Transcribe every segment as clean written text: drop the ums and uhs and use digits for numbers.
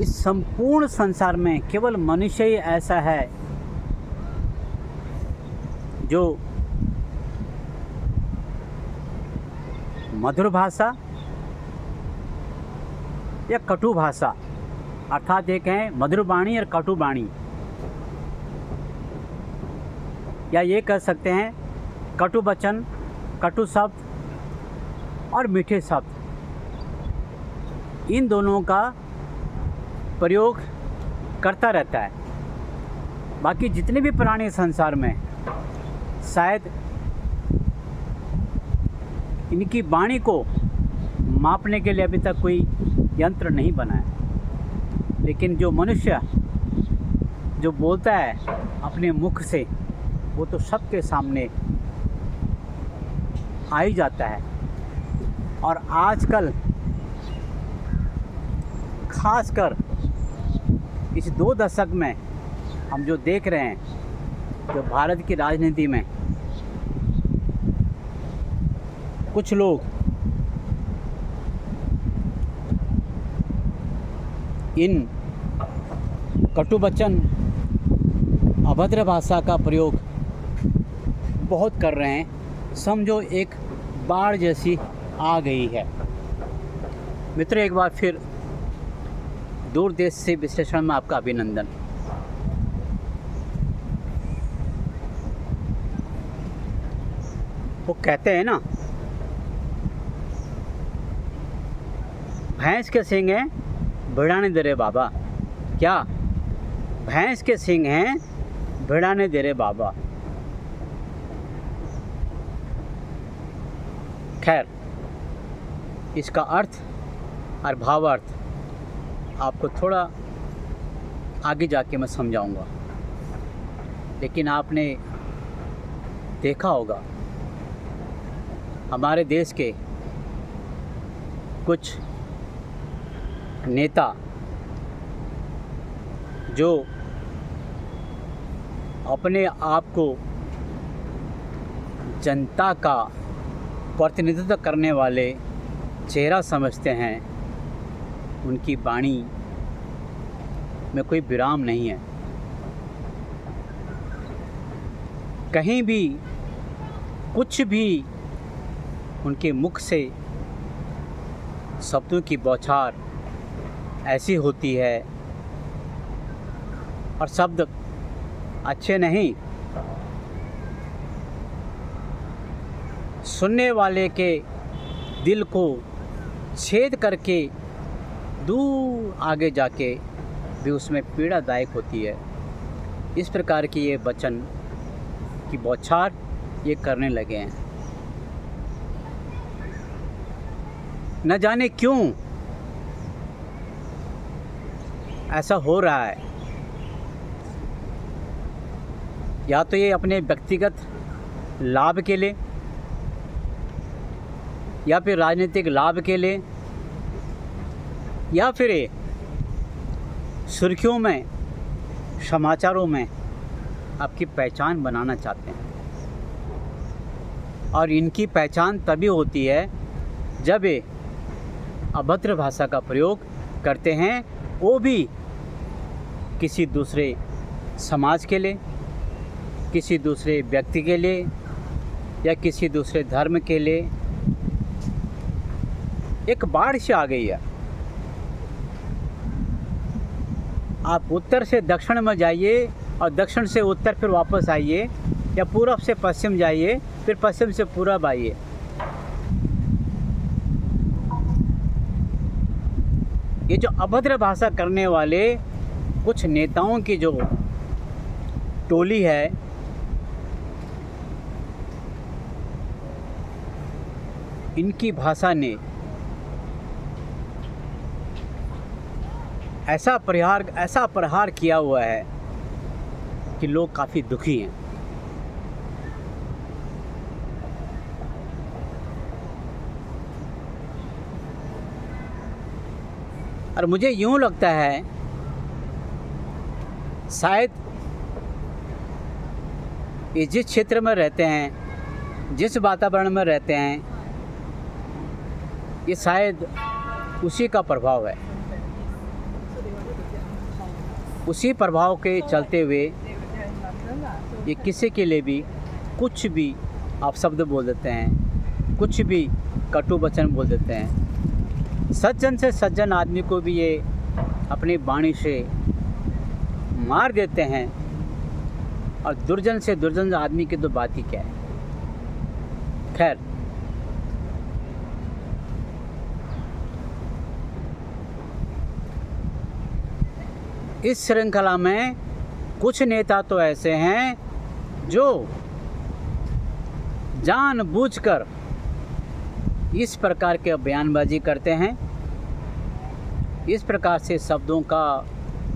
इस संपूर्ण संसार में केवल मनुष्य ही ऐसा है जो मधुर भाषा या कटु भाषा, अर्थात एक है मधुर वाणी और कटु वाणी, या ये कह सकते हैं कटु वचन, कटु शब्द और मीठे शब्द, इन दोनों का प्रयोग करता रहता है। बाकी जितने भी प्राणी संसार में शायद इनकी वाणी को मापने के लिए अभी तक कोई यंत्र नहीं बना है, लेकिन जो मनुष्य जो बोलता है अपने मुख से वो तो सबके सामने आ ही जाता है। और आजकल खासकर इस 2 दशक में हम जो देख रहे हैं, जो भारत की राजनीति में कुछ लोग इन कटु वचन, अभद्र भाषा का प्रयोग बहुत कर रहे हैं, समझो एक बाढ़ जैसी आ गई है। मित्रों, एक बार फिर दूर देश से विश्लेषण में आपका अभिनंदन। वो कहते हैं ना, भैंस के सींग हैं भिड़ाने दे रे बाबा। क्या भैंस के सींग हैं भिड़ाने दे रे बाबा। खैर, इसका अर्थ और भावार्थ आपको थोड़ा आगे जाके मैं समझाऊंगा, लेकिन आपने देखा होगा हमारे देश के कुछ नेता जो अपने आप को जनता का प्रतिनिधित्व करने वाले चेहरा समझते हैं, उनकी वाणी में कोई विराम नहीं है। कहीं भी कुछ भी उनके मुख से शब्दों की बौछार ऐसी होती है, और शब्द अच्छे नहीं, सुनने वाले के दिल को छेद करके दूर आगे जाके भी उसमें पीड़ादायक होती है। इस प्रकार की ये वचन की बौछार ये करने लगे हैं। न जाने क्यों ऐसा हो रहा है। या तो ये अपने व्यक्तिगत लाभ के लिए, या फिर राजनीतिक लाभ के लिए, या फिर सुर्खियों में, समाचारों में आपकी पहचान बनाना चाहते हैं। और इनकी पहचान तभी होती है जब ये अभद्र भाषा का प्रयोग करते हैं, वो भी किसी दूसरे समाज के लिए, किसी दूसरे व्यक्ति के लिए, या किसी दूसरे धर्म के लिए। एक बाढ़ से आ गई है। आप उत्तर से दक्षिण में जाइए और दक्षिण से उत्तर फिर वापस आइए, या पूरब से पश्चिम जाइए फिर पश्चिम से पूरब आइए। ये जो अभद्र भाषा करने वाले कुछ नेताओं की जो टोली है, इनकी भाषा ने ऐसा प्रहार किया हुआ है कि लोग काफ़ी दुखी हैं। और मुझे यूँ लगता है शायद ये जिस क्षेत्र में रहते हैं, जिस वातावरण में रहते हैं, ये शायद उसी का प्रभाव है। उसी प्रभाव के चलते हुए ये किसी के लिए भी कुछ भी आप शब्द बोल देते हैं, कुछ भी कटु वचन बोल देते हैं। सज्जन से सज्जन आदमी को भी ये अपनी वाणी से मार देते हैं, और दुर्जन से दुर्जन आदमी की तो बात ही क्या है। खैर, इस श्रृंखला में कुछ नेता तो ऐसे हैं जो जानबूझकर इस प्रकार के बयानबाजी करते हैं, इस प्रकार से शब्दों का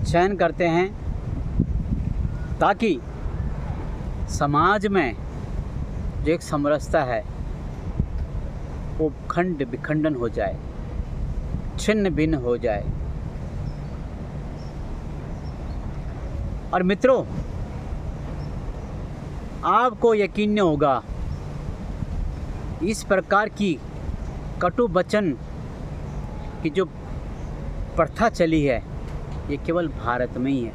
चयन करते हैं, ताकि समाज में जो एक समरसता है वो खंड विखंडन हो जाए, छिन्न भिन्न हो जाए। और मित्रों, आपको यकीन नहीं होगा, इस प्रकार की कटु वचन की जो प्रथा चली है ये केवल भारत में ही है,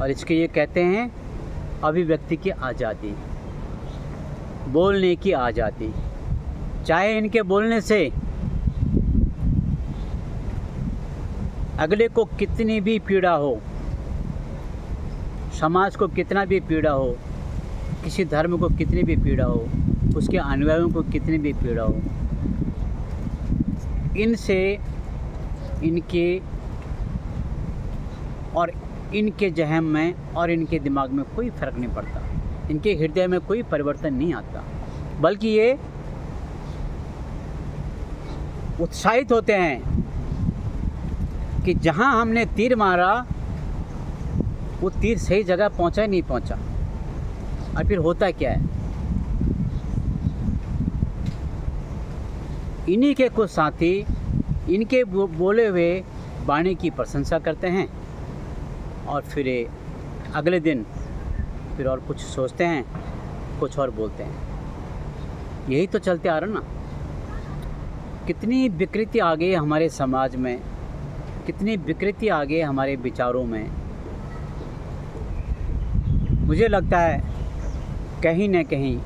और इसके ये कहते हैं अभिव्यक्ति की आज़ादी, बोलने की आज़ादी। चाहे इनके बोलने से अगले को कितनी भी पीड़ा हो, समाज को कितना भी पीड़ा हो, किसी धर्म को कितनी भी पीड़ा हो, उसके अनुयायियों को कितनी भी पीड़ा हो, इनसे इनके और इनके जहन में और इनके दिमाग में कोई फ़र्क नहीं पड़ता, इनके हृदय में कोई परिवर्तन नहीं आता, बल्कि ये उत्साहित होते हैं कि जहां हमने तीर मारा वो तीर सही जगह पहुंचा ही नहीं पहुंचा। और फिर होता क्या है, इन्हीं के कुछ साथी इनके बोले हुए वाणी की प्रशंसा करते हैं, और फिर अगले दिन फिर और कुछ सोचते हैं, कुछ और बोलते हैं। यही तो चलते आ रहा ना। कितनी विकृति आ गई हमारे समाज में, कितनी विकृति आ गई हमारे विचारों में। मुझे लगता है कहीं न कहीं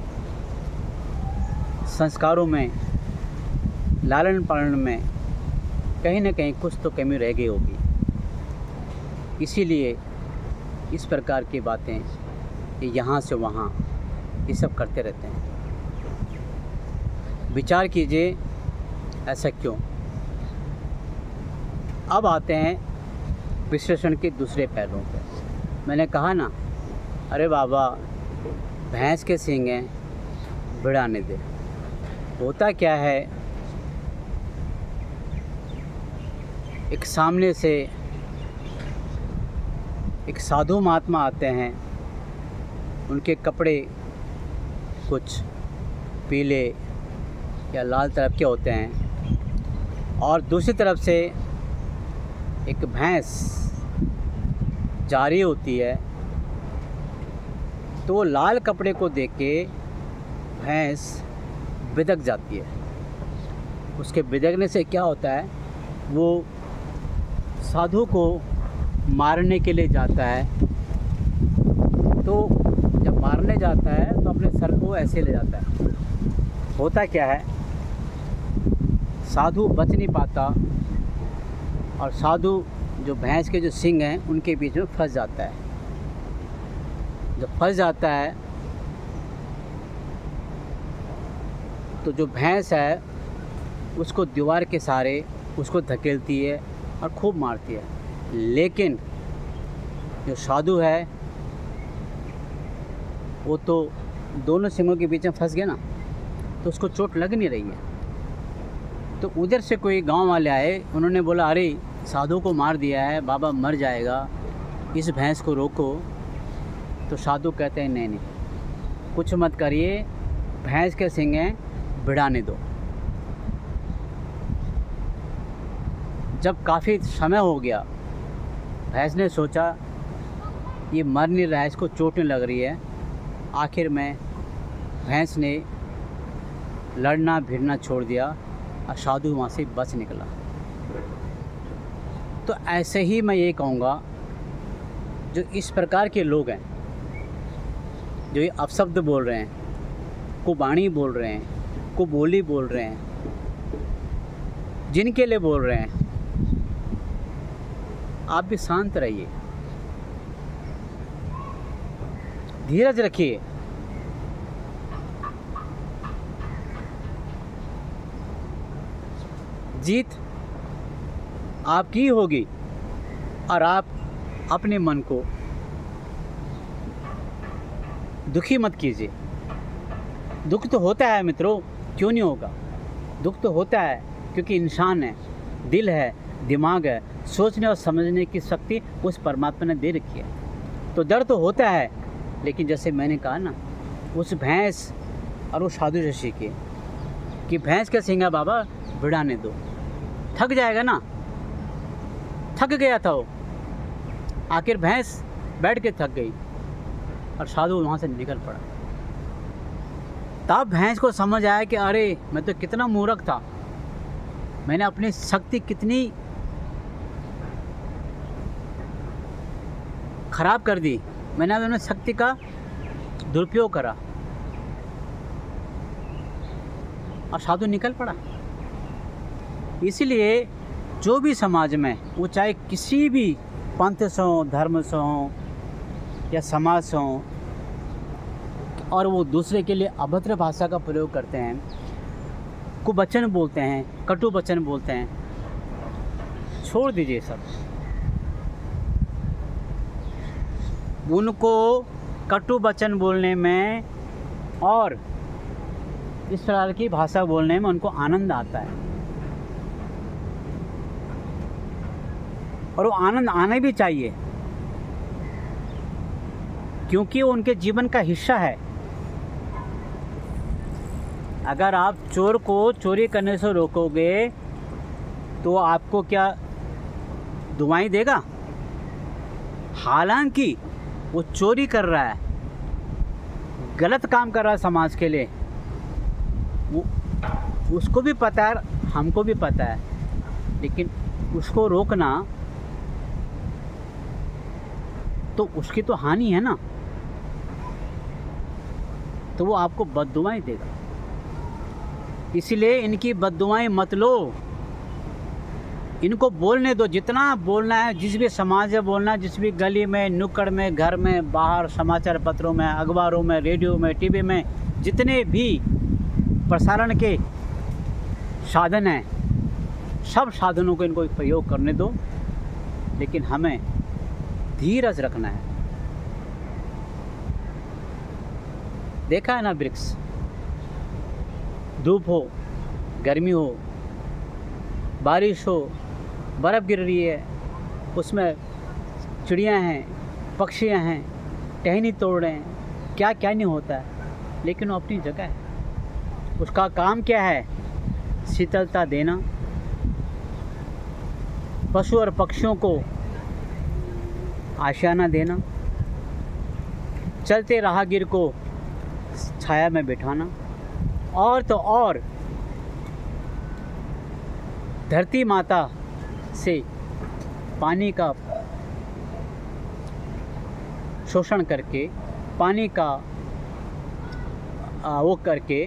संस्कारों में, लालन पालन में कहीं न कहीं कुछ तो कमी रह गई होगी, इसीलिए इस प्रकार की बातें ये यहाँ से वहाँ ये सब करते रहते हैं। विचार कीजिए ऐसा क्यों। अब आते हैं विश्लेषण के दूसरे पहलुओं पे। मैंने कहा ना, अरे बाबा भैंस के सींग हैं, भिड़ाने दे। होता क्या है, एक सामने से एक साधु महात्मा आते हैं, उनके कपड़े कुछ पीले या लाल तरफ के होते हैं, और दूसरी तरफ से एक भैंस जा रही होती है, तो लाल कपड़े को देख के भैंस बिदक जाती है। उसके बिदकने से क्या होता है, वो साधु को मारने के लिए जाता है। तो जब मारने जाता है तो अपने सर को ऐसे ले जाता है। होता क्या है, साधु बच नहीं पाता, और साधु जो भैंस के जो सींग हैं उनके बीच में फंस जाता है। जब फंस जाता है तो जो भैंस है उसको दीवार के सहारे उसको धकेलती है और खूब मारती है, लेकिन जो साधु है वो तो दोनों सींगों के बीच में फंस गया ना, तो उसको चोट लग नहीं रही है। तो उधर से कोई गांव वाले आए, उन्होंने बोला अरे साधु को मार दिया है, बाबा मर जाएगा, इस भैंस को रोको। तो साधु कहते हैं नहीं नहीं, कुछ मत करिए, भैंस के सींग हैं, भिड़ाने दो। जब काफ़ी समय हो गया, भैंस ने सोचा ये मर नहीं रहा है, इसको चोट नहीं लग रही है। आखिर में भैंस ने लड़ना भिड़ना छोड़ दिया और साधु वहाँ से बच निकला। तो ऐसे ही मैं ये कहूँगा, जो इस प्रकार के लोग हैं, जो ये अपशब्द बोल रहे हैं, कुबाणी बोल रहे हैं, कुबोली बोल रहे हैं, जिनके लिए बोल रहे हैं, आप भी शांत रहिए, धीरज रखिए। जीत आपकी ही होगी और आप अपने मन को दुखी मत कीजिए। दुख तो होता है मित्रों, क्यों नहीं होगा? दुख तो होता है क्योंकि इंसान है, दिल है, दिमाग है, सोचने और समझने की शक्ति उस परमात्मा ने दे रखी है। तो दर्द तो होता है, लेकिन जैसे मैंने कहा ना, उस भैंस और उस साधु ऋषि के कि भैंस का सींगा बाबा भिड़ाने दो, थक जाएगा ना। थक गया था वो, आखिर भैंस बैठ के थक गई और साधु वहाँ से निकल पड़ा। तब भैंस को समझ आया कि अरे मैं तो कितना मूर्ख था, मैंने अपनी शक्ति कितनी खराब कर दी, मैंने अपनी शक्ति का दुरुपयोग करा। और साधु निकल पड़ा। इसीलिए जो भी समाज में, वो चाहे किसी भी पंथ से हो, धर्म से हो या समाज से हो, और वो दूसरे के लिए अभद्र भाषा का प्रयोग करते हैं, कुवचन बोलते हैं, कटु वचन बोलते हैं, छोड़ दीजिए सब। उनको कटु वचन बोलने में और इस प्रकार की भाषा बोलने में उनको आनंद आता है, और वो आनंद आना भी चाहिए, क्योंकि वो उनके जीवन का हिस्सा है। अगर आप चोर को चोरी करने से रोकोगे तो आपको क्या दुआएं देगा? हालांकि वो चोरी कर रहा है, गलत काम कर रहा है समाज के लिए, वो उसको भी पता है, हमको भी पता है, लेकिन उसको रोकना तो उसकी तो हानि है ना, तो वो आपको बद्दुआएं देगा। इसीलिए इनकी बद्दुआएं मत लो, इनको बोलने दो, जितना बोलना है, जिस भी समाज में बोलना है, जिस भी गली में, नुक्कड़ में, घर में, बाहर, समाचार पत्रों में, अखबारों में, रेडियो में, टीवी में, जितने भी प्रसारण के साधन हैं, सब साधनों को इनको प्रयोग करने दो, लेकिन हमें धीरज रखना है। देखा है ना, वृक्ष, धूप हो, गर्मी हो, बारिश हो, बर्फ़ गिर रही है, उसमें चिड़ियाँ हैं, पक्षियाँ हैं, टहनी तोड़ रहे हैं, क्या क्या नहीं होता है, लेकिन वो अपनी जगह है। उसका काम क्या है? शीतलता देना, पशु और पक्षियों को आशियाना देना, चलते राहगीर को छाया में बिठाना, और तो और धरती माता से पानी का शोषण करके, पानी का वो करके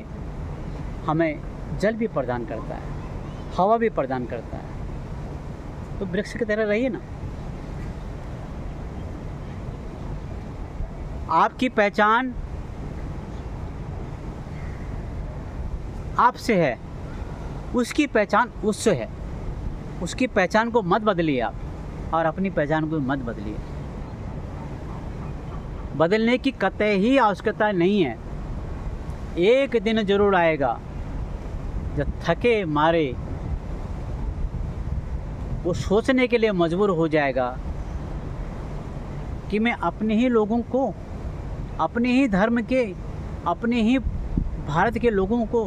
हमें जल भी प्रदान करता है, हवा भी प्रदान करता है। तो वृक्ष की तरह रहिए ना। आपकी पहचान आपसे है, उसकी पहचान उससे है। उसकी पहचान को मत बदलिए आप, और अपनी पहचान को मत बदलिए। बदलने की कतई ही आवश्यकता नहीं है। एक दिन जरूर आएगा जब थके मारे वो सोचने के लिए मजबूर हो जाएगा कि मैं अपने ही लोगों को, अपने ही धर्म के, अपने ही भारत के लोगों को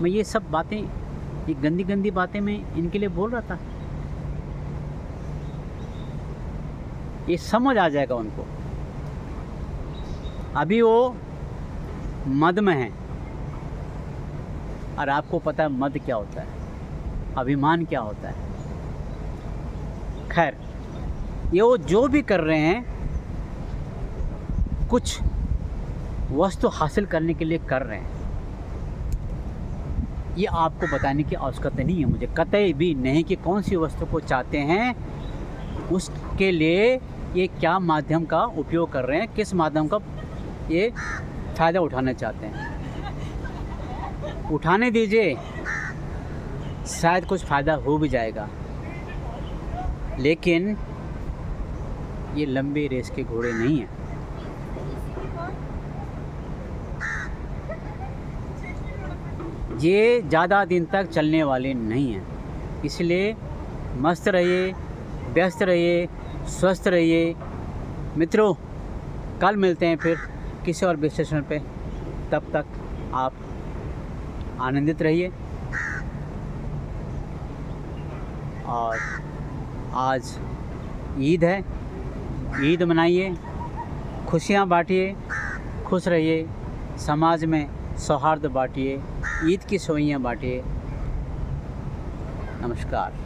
मैं ये सब बातें, ये गंदी गंदी बातें मैं इनके लिए बोल रहा था। ये समझ आ जाएगा उनको। अभी वो मद में है, और आपको पता है मद क्या होता है, अभिमान क्या होता है। खैर, ये वो जो भी कर रहे हैं कुछ वस्तु हासिल करने के लिए कर रहे हैं, ये आपको बताने की आवश्यकता नहीं है मुझे, कतई भी नहीं, कि कौन सी वस्तु को चाहते हैं, उसके लिए ये क्या माध्यम का उपयोग कर रहे हैं, किस माध्यम का ये फ़ायदा उठाना चाहते हैं। उठाने दीजिए, शायद कुछ फ़ायदा हो भी जाएगा, लेकिन ये लंबी रेस के घोड़े नहीं हैं। ये ज़्यादा दिन तक चलने वाले नहीं हैं। इसलिए मस्त रहिए, व्यस्त रहिए, स्वस्थ रहिए। मित्रों, कल मिलते हैं फिर किसी और विश्लेषण पे। तब तक आप आनंदित रहिए और आज ईद है, ईद मनाइए, खुशियाँ बांटिए, खुश रहिए, समाज में सौहार्द बांटिए, ईद की सेवइयाँ बांटिए। नमस्कार।